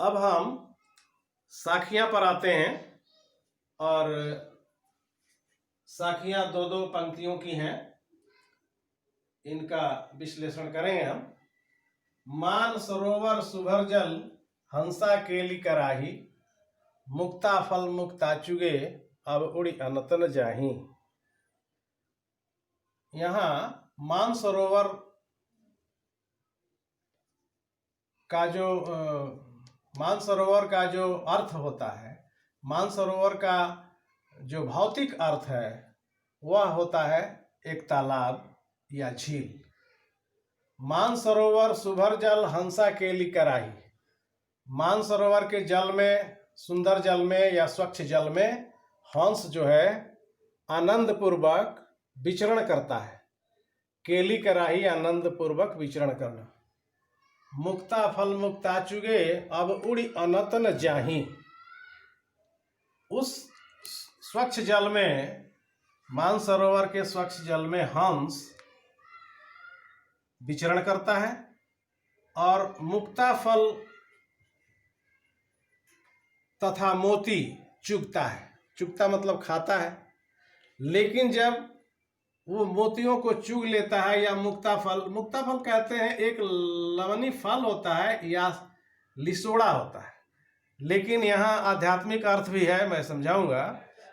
अब हम साखियां पर आते हैं और साखियां दो दो पंक्तियों की हैं, इनका विश्लेषण करेंगे हम। मान सरोवर सुभर जल हंसा केली कराही, मुक्ता फल मुक्ता चुगे अब उड़ी अनतन जाही। यहाँ मान सरोवर का जो मानसरोवर का जो अर्थ होता है, मानसरोवर का जो भौतिक अर्थ है वह होता है एक तालाब या झील। मानसरोवर सुभर जल हंसा केली कराही, मानसरोवर के जल में, सुंदर जल में या स्वच्छ जल में हंस जो है आनंद पूर्वक विचरण करता है। केली कराही आनंद पूर्वक विचरण करना। मुक्ता फल मुक्ता चुगे अब उड़ी अनतन जाही। उस स्वच्छ जल में, मानसरोवर के स्वच्छ जल में हंस विचरण करता है और मुक्ता फल तथा मोती चुगता है। चुगता मतलब खाता है, लेकिन जब वो मोतियों को चुग लेता है या मुक्ता फल कहते हैं, एक लवणी फल होता है या लिसोड़ा होता है, लेकिन यहाँ आध्यात्मिक अर्थ भी है, मैं समझाऊंगा।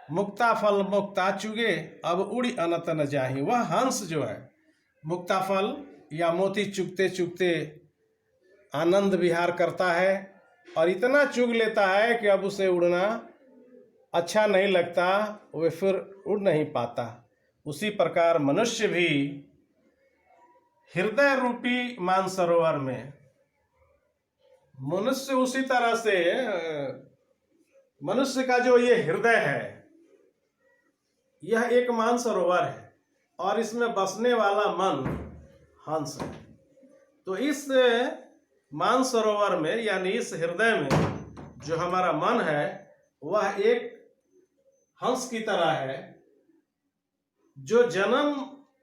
मुक्ता फल मुक्ता चुगे अब उड़ी अनतन जाही। वह हंस जो है मुक्ता फल या मोती चुगते चुगते आनंद विहार करता है और इतना चुग लेता है कि अब उसे उड़ना अच्छा नहीं लगता, वह फिर उड़ नहीं पाता। उसी प्रकार मनुष्य भी हृदय रूपी मानसरोवर में, मनुष्य उसी तरह से, मनुष्य का जो ये हृदय है यह एक मानसरोवर है और इसमें बसने वाला मन हंस है। तो इस मानसरोवर में यानी इस हृदय में जो हमारा मन है वह एक हंस की तरह है, जो जन्म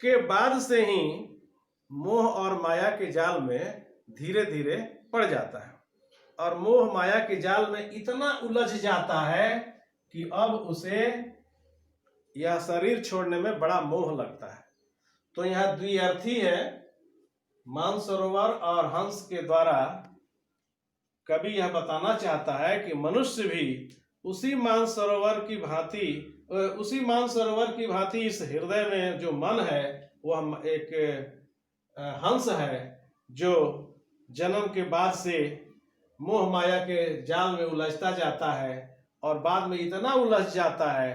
के बाद से ही मोह और माया के जाल में धीरे धीरे पड़ जाता है और मोह माया के जाल में इतना उलझ जाता है कि अब उसे यह शरीर छोड़ने में बड़ा मोह लगता है। तो यह द्विअर्थी है। मानसरोवर और हंस के द्वारा कवि यह बताना चाहता है कि मनुष्य भी उसी मानसरोवर की भांति इस हृदय में जो मन है वह एक हंस है, जो जन्म के बाद से मोह माया के जाल में उलझता जाता है और बाद में इतना उलझ जाता है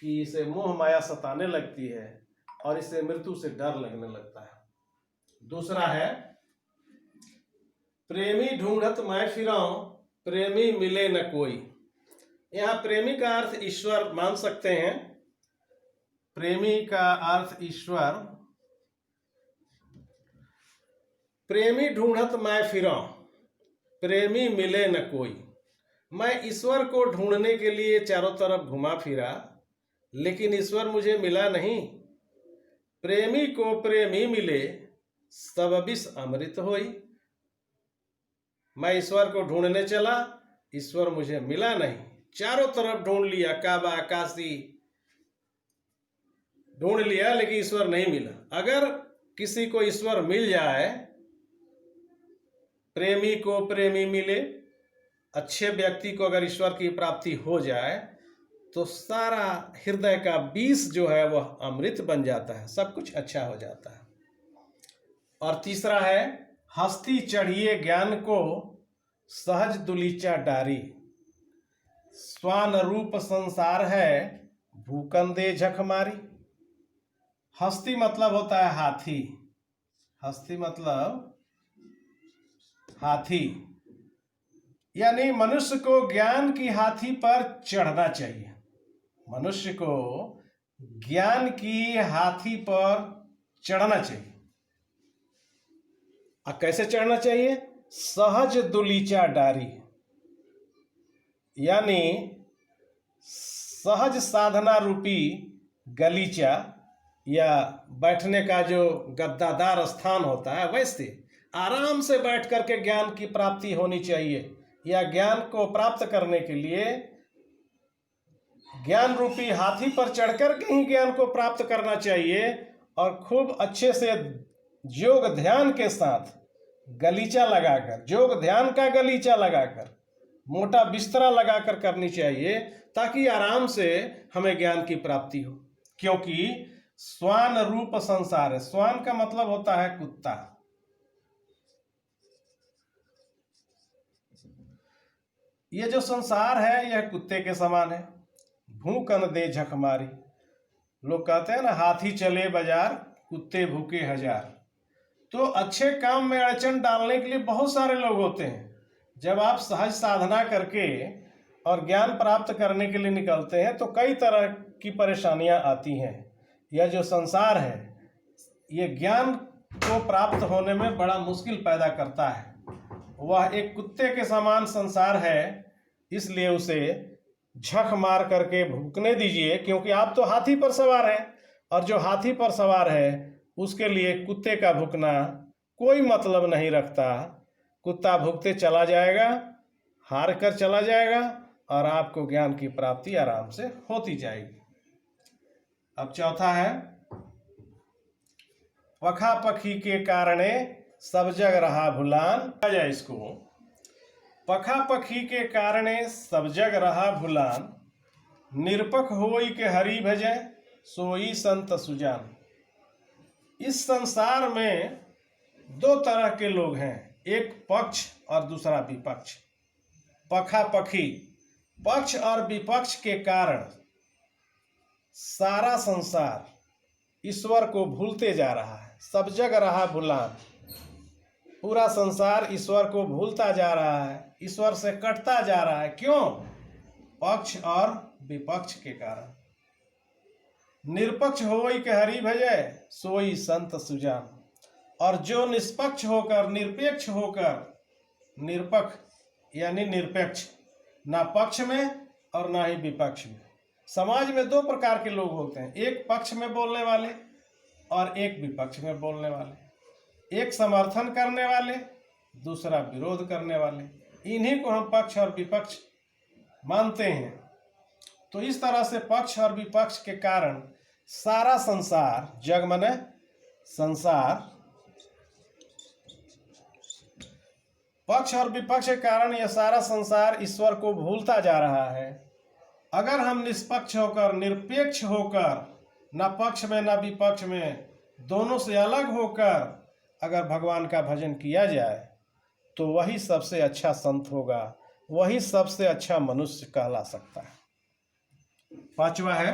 कि इसे मोह माया सताने लगती है और इसे मृत्यु से डर लगने लगता है। दूसरा है प्रेमी ढूंढत मैं फिराऊं, प्रेमी मिले न कोई। यहाँ प्रेमी का अर्थ ईश्वर मान सकते हैं। प्रेमी का अर्थ ईश्वर। प्रेमी ढूंढत मैं फिराऊं, प्रेमी मिले न कोई। मैं ईश्वर को ढूंढने के लिए चारों तरफ घुमा फिरा, लेकिन ईश्वर मुझे मिला नहीं। प्रेमी को प्रेमी मिले, सब विष अमृत होई। मैं ईश्वर को ढूंढने चला, ईश्वर मुझे मिला नहीं। चारों तरफ ढूंढ लिया, काबा काशी ढूंढ लिया, लेकिन ईश्वर नहीं मिला। अगर किसी को ईश्वर मिल जाए, प्रेमी को प्रेमी मिले, अच्छे व्यक्ति को अगर ईश्वर की प्राप्ति हो जाए तो सारा हृदय का विष जो है वह अमृत बन जाता है, सब कुछ अच्छा हो जाता है। और तीसरा है हस्ती चढ़िए ज्ञान को, सहज दुलीचा डारी। स्वान रूप संसार है, भूकंदे झक मारी। हस्ती मतलब होता है हाथी। हस्ती मतलब हाथी, यानी मनुष्य को ज्ञान की हाथी पर चढ़ना चाहिए। मनुष्य को ज्ञान की हाथी पर चढ़ना चाहिए। और कैसे चढ़ना चाहिए? सहज दुलीचा डारी, यानी सहज साधना रूपी गलीचा या बैठने का जो गद्दादार स्थान होता है, वैसे आराम से बैठ करके ज्ञान की प्राप्ति होनी चाहिए। या ज्ञान को प्राप्त करने के लिए ज्ञान रूपी हाथी पर चढ़कर के ही ज्ञान को प्राप्त करना चाहिए और खूब अच्छे से योग ध्यान के साथ गलीचा लगाकर, योग ध्यान का गलीचा लगाकर, मोटा बिस्तरा लगाकर करनी चाहिए, ताकि आराम से हमें ज्ञान की प्राप्ति हो। क्योंकि स्वान रूप संसार है। स्वान का मतलब होता है कुत्ता। ये जो संसार है यह कुत्ते के समान है। भूकन दे झक मारी। लोग कहते हैं ना, हाथी चले बाजार कुत्ते भूखे हजार। तो अच्छे काम में अड़चन डालने के लिए बहुत सारे लोग होते हैं। जब आप सहज साधना करके और ज्ञान प्राप्त करने के लिए निकलते हैं तो कई तरह की परेशानियां आती हैं। यह जो संसार है ये ज्ञान को प्राप्त होने में बड़ा मुश्किल पैदा करता है। वह एक कुत्ते के समान संसार है, इसलिए उसे झक मार करके भूकने दीजिए। क्योंकि आप तो हाथी पर सवार हैं और जो हाथी पर सवार है उसके लिए कुत्ते का भूकना कोई मतलब नहीं रखता। कुत्ता भूकते चला जाएगा, हार कर चला जाएगा और आपको ज्ञान की प्राप्ति आराम से होती जाएगी। अब चौथा है, पखा पखी के कारणे सब जग रहा भुलान। जाए इसको, पखा पखी के कारणे सब जग रहा भुलान, निरपख होई के हरि भजै सोई संत सुजान। इस संसार में दो तरह के लोग हैं, एक पक्ष और दूसरा विपक्ष। पखा पखी, पक्ष और विपक्ष के कारण सारा संसार ईश्वर को भूलते जा रहा है। सब जग रहा भुलान, पूरा संसार ईश्वर को भूलता जा रहा है, ईश्वर से कटता जा रहा है। क्यों? पक्ष और विपक्ष के कारण। निरपक्ष होई के हरि भजै सोई संत सुजान। और जो निष्पक्ष होकर, निरपेक्ष होकर, निरपक्ष यानी निरपेक्ष, ना पक्ष में और ना ही विपक्ष में। समाज में दो प्रकार के लोग होते हैं, एक पक्ष में बोलने वाले और एक विपक्ष में बोलने वाले। एक समर्थन करने वाले, दूसरा विरोध करने वाले। इन्हीं को हम पक्ष और विपक्ष मानते हैं। तो इस तरह से पक्ष और विपक्ष के कारण सारा संसार, जग माने संसार, पक्ष और विपक्ष के कारण यह सारा संसार ईश्वर को भूलता जा रहा है। अगर हम निष्पक्ष होकर, निरपेक्ष होकर, ना पक्ष में ना विपक्ष में, दोनों से अलग होकर अगर भगवान का भजन किया जाए तो वही सबसे अच्छा संत होगा, वही सबसे अच्छा मनुष्य कहला सकता है। पांचवा है,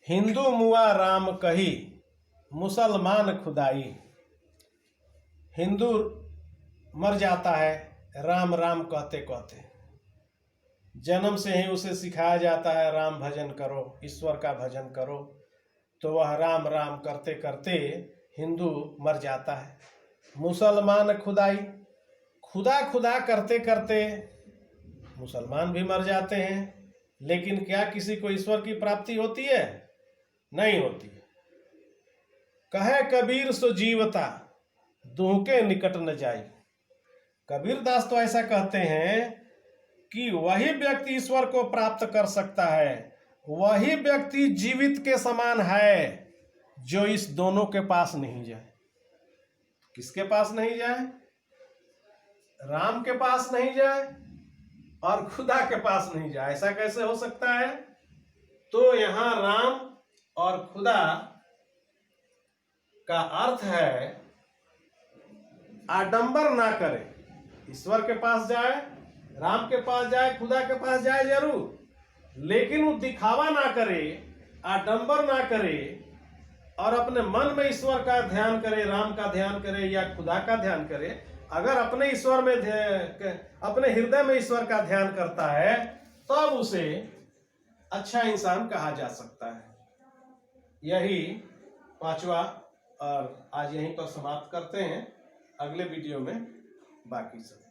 हिंदू मुआ राम कही मुसलमान खुदाई। हिंदू मर जाता है राम राम कहते कहते। जन्म से ही उसे सिखाया जाता है राम भजन करो, ईश्वर का भजन करो, तो वह राम राम करते करते हिंदू मर जाता है। मुसलमान खुदाई, खुदा खुदा करते करते मुसलमान भी मर जाते हैं। लेकिन क्या किसी को ईश्वर की प्राप्ति होती है? नहीं होती। कहे कबीर सो जीवता दूह के निकट न जाई। कबीर दास तो ऐसा कहते हैं कि वही व्यक्ति ईश्वर को प्राप्त कर सकता है, वही व्यक्ति जीवित के समान है जो इस दोनों के पास नहीं जाए। किसके पास नहीं जाए? राम के पास नहीं जाए और खुदा के पास नहीं जाए। ऐसा कैसे हो सकता है? तो यहां राम और खुदा का अर्थ है आडंबर ना करे। ईश्वर के पास जाए, राम के पास जाए, खुदा के पास जाए जरूर, लेकिन वो दिखावा ना करे, आडंबर ना करे और अपने मन में ईश्वर का ध्यान करे, राम का ध्यान करे या खुदा का ध्यान करे। अगर अपने ईश्वर में, अपने हृदय में ईश्वर का ध्यान करता है तब उसे अच्छा इंसान कहा जा सकता है। यही पांचवा, और आज यहीं पर समाप्त करते हैं। अगले वीडियो में बाकी सब।